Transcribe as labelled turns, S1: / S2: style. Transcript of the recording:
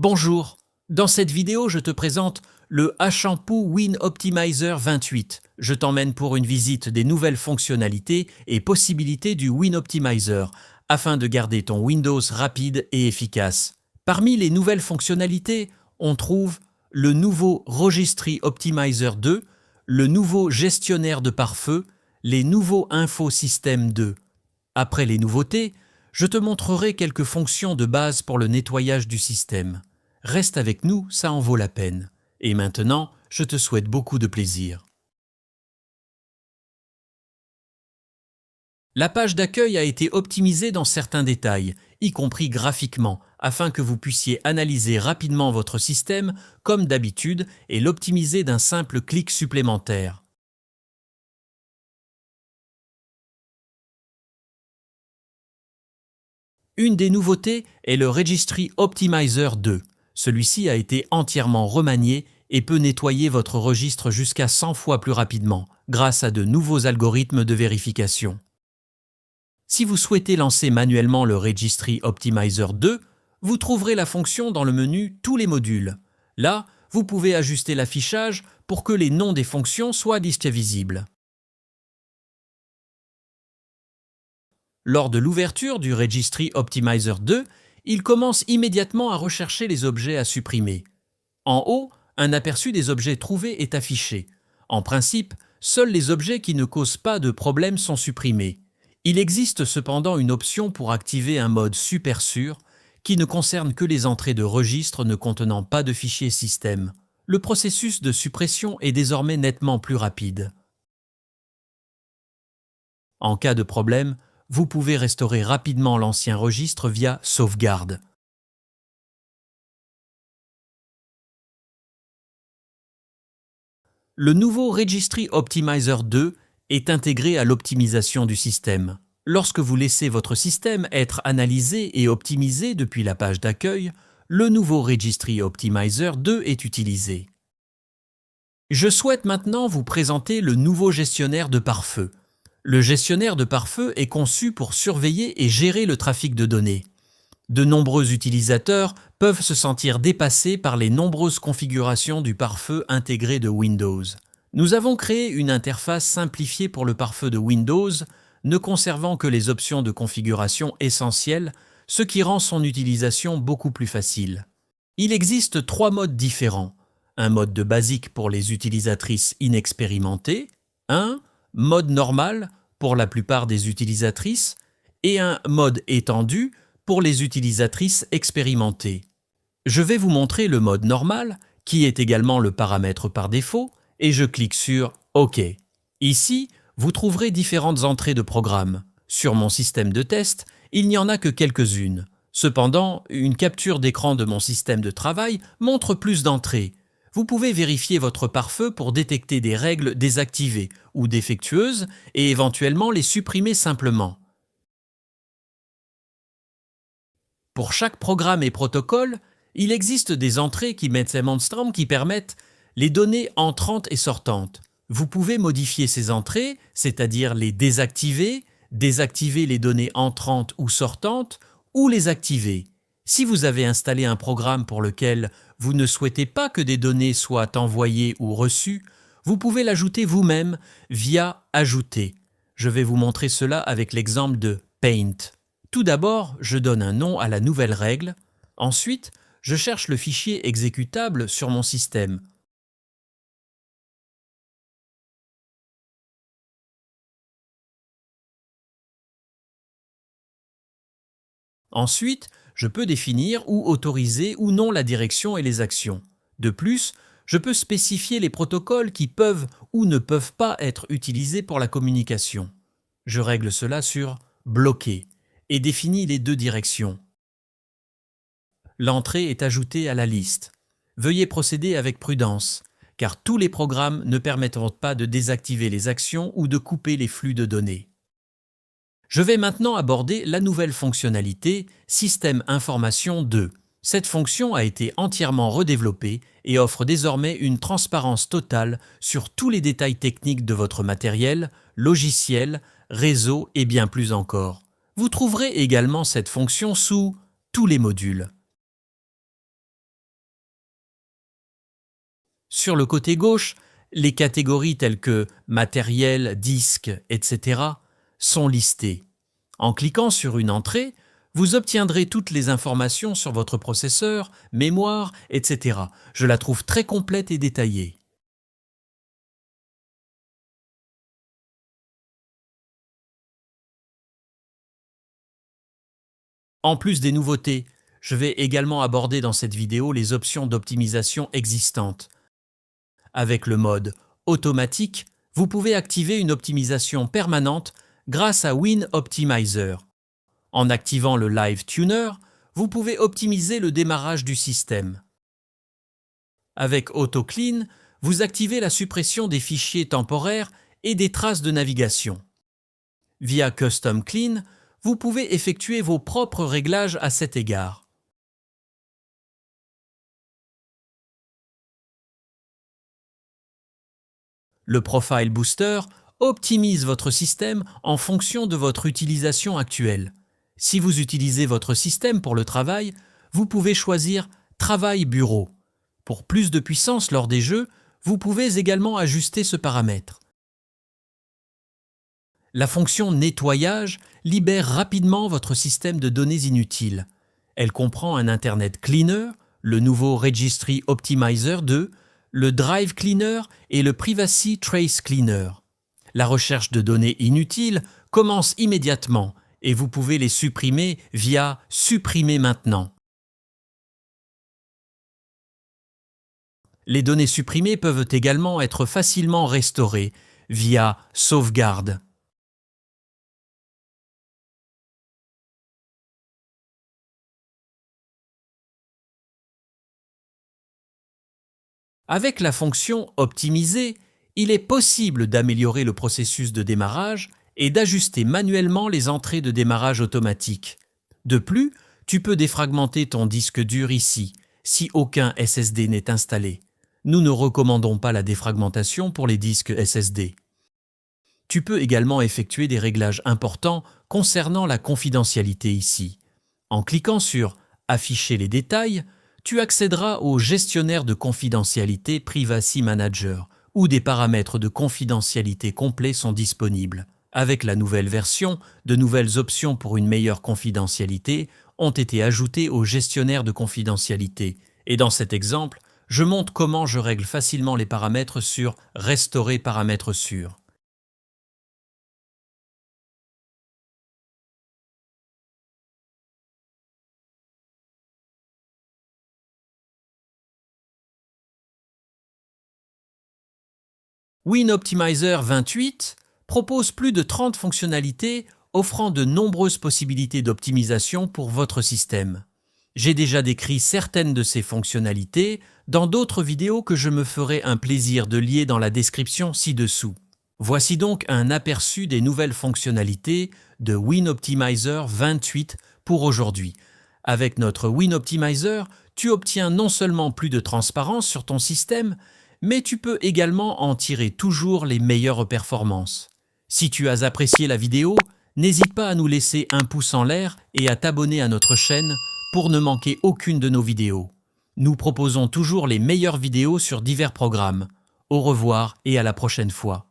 S1: Bonjour, dans cette vidéo je te présente le Ashampoo WinOptimizer 28. Je t'emmène pour une visite des nouvelles fonctionnalités et possibilités du WinOptimizer afin de garder ton Windows rapide et efficace. Parmi les nouvelles fonctionnalités, on trouve le nouveau Registry Optimizer 2, le nouveau gestionnaire de pare-feu, les nouveaux Infosystem 2. Après les nouveautés, je te montrerai quelques fonctions de base pour le nettoyage du système. Reste avec nous, ça en vaut la peine. Et maintenant, je te souhaite beaucoup de plaisir. La page d'accueil a été optimisée dans certains détails, y compris graphiquement, afin que vous puissiez analyser rapidement votre système, comme d'habitude, et l'optimiser d'un simple clic supplémentaire. Une des nouveautés est le Registry Optimizer 2. Celui-ci a été entièrement remanié et peut nettoyer votre registre jusqu'à 100 fois plus rapidement, grâce à de nouveaux algorithmes de vérification. Si vous souhaitez lancer manuellement le Registry Optimizer 2, vous trouverez la fonction dans le menu « Tous les modules ». Là, vous pouvez ajuster l'affichage pour que les noms des fonctions soient visibles. Lors de l'ouverture du Registry Optimizer 2, il commence immédiatement à rechercher les objets à supprimer. En haut, un aperçu des objets trouvés est affiché. En principe, seuls les objets qui ne causent pas de problème sont supprimés. Il existe cependant une option pour activer un mode super sûr qui ne concerne que les entrées de registres ne contenant pas de fichiers système. Le processus de suppression est désormais nettement plus rapide. En cas de problème, vous pouvez restaurer rapidement l'ancien registre via sauvegarde. Le nouveau Registry Optimizer 2 est intégré à l'optimisation du système. Lorsque vous laissez votre système être analysé et optimisé depuis la page d'accueil, le nouveau Registry Optimizer 2 est utilisé. Je souhaite maintenant vous présenter le nouveau gestionnaire de pare-feu. Le gestionnaire de pare-feu est conçu pour surveiller et gérer le trafic de données. De nombreux utilisateurs peuvent se sentir dépassés par les nombreuses configurations du pare-feu intégré de Windows. Nous avons créé une interface simplifiée pour le pare-feu de Windows, ne conservant que les options de configuration essentielles, ce qui rend son utilisation beaucoup plus facile. Il existe 3 modes différents. Un mode de basique pour les utilisatrices inexpérimentées, un mode normal pour la plupart des utilisatrices et un mode étendu pour les utilisatrices expérimentées. Je vais vous montrer le mode normal, qui est également le paramètre par défaut, et je clique sur OK. Ici, vous trouverez différentes entrées de programme. Sur mon système de test, il n'y en a que quelques-unes. Cependant, une capture d'écran de mon système de travail montre plus d'entrées. Vous pouvez vérifier votre pare-feu pour détecter des règles désactivées ou défectueuses et éventuellement les supprimer simplement. Pour chaque programme et protocole, il existe des entrées qui permettent les données entrantes et sortantes. Vous pouvez modifier ces entrées, c'est-à-dire les désactiver, désactiver les données entrantes ou sortantes, ou les activer. Si vous avez installé un programme pour lequel vous ne souhaitez pas que des données soient envoyées ou reçues, vous pouvez l'ajouter vous-même via « Ajouter ». Je vais vous montrer cela avec l'exemple de Paint. Tout d'abord, je donne un nom à la nouvelle règle. Ensuite, je cherche le fichier exécutable sur mon système. Ensuite, je peux définir ou autoriser ou non la direction et les actions. De plus, je peux spécifier les protocoles qui peuvent ou ne peuvent pas être utilisés pour la communication. Je règle cela sur « Bloquer » et définis les 2 directions. L'entrée est ajoutée à la liste. Veuillez procéder avec prudence, car tous les programmes ne permettront pas de désactiver les actions ou de couper les flux de données. Je vais maintenant aborder la nouvelle fonctionnalité Système Information 2. Cette fonction a été entièrement redéveloppée et offre désormais une transparence totale sur tous les détails techniques de votre matériel, logiciel, réseau et bien plus encore. Vous trouverez également cette fonction sous « Tous les modules ». Sur le côté gauche, les catégories telles que matériel, disque, etc. sont listées. En cliquant sur une entrée, vous obtiendrez toutes les informations sur votre processeur, mémoire, etc. Je la trouve très complète et détaillée. En plus des nouveautés, je vais également aborder dans cette vidéo les options d'optimisation existantes. Avec le mode automatique, vous pouvez activer une optimisation permanente grâce à WinOptimizer. En activant le Live Tuner, vous pouvez optimiser le démarrage du système. Avec AutoClean, vous activez la suppression des fichiers temporaires et des traces de navigation. Via Custom Clean, vous pouvez effectuer vos propres réglages à cet égard. Le Profile Booster optimise votre système en fonction de votre utilisation actuelle. Si vous utilisez votre système pour le travail, vous pouvez choisir Travail Bureau. Pour plus de puissance lors des jeux, vous pouvez également ajuster ce paramètre. La fonction Nettoyage libère rapidement votre système de données inutiles. Elle comprend un Internet Cleaner, le nouveau Registry Optimizer 2, le Drive Cleaner et le Privacy Trace Cleaner. La recherche de données inutiles commence immédiatement et vous pouvez les supprimer via Supprimer maintenant. Les données supprimées peuvent également être facilement restaurées via Sauvegarde. Avec la fonction Optimiser, il est possible d'améliorer le processus de démarrage et d'ajuster manuellement les entrées de démarrage automatique. De plus, tu peux défragmenter ton disque dur ici, si aucun SSD n'est installé. Nous ne recommandons pas la défragmentation pour les disques SSD. Tu peux également effectuer des réglages importants concernant la confidentialité ici. En cliquant sur « Afficher les détails », tu accéderas au gestionnaire de confidentialité Privacy Manager, où des paramètres de confidentialité complets sont disponibles. Avec la nouvelle version, de nouvelles options pour une meilleure confidentialité ont été ajoutées au gestionnaire de confidentialité. Et dans cet exemple, je montre comment je règle facilement les paramètres sur « Restaurer paramètres sûrs ». WinOptimizer 28 propose plus de 30 fonctionnalités offrant de nombreuses possibilités d'optimisation pour votre système. J'ai déjà décrit certaines de ces fonctionnalités dans d'autres vidéos que je me ferai un plaisir de lier dans la description ci-dessous. Voici donc un aperçu des nouvelles fonctionnalités de WinOptimizer 28 pour aujourd'hui. Avec notre WinOptimizer, tu obtiens non seulement plus de transparence sur ton système, mais tu peux également en tirer toujours les meilleures performances. Si tu as apprécié la vidéo, n'hésite pas à nous laisser un pouce en l'air et à t'abonner à notre chaîne pour ne manquer aucune de nos vidéos. Nous proposons toujours les meilleures vidéos sur divers programmes. Au revoir et à la prochaine fois.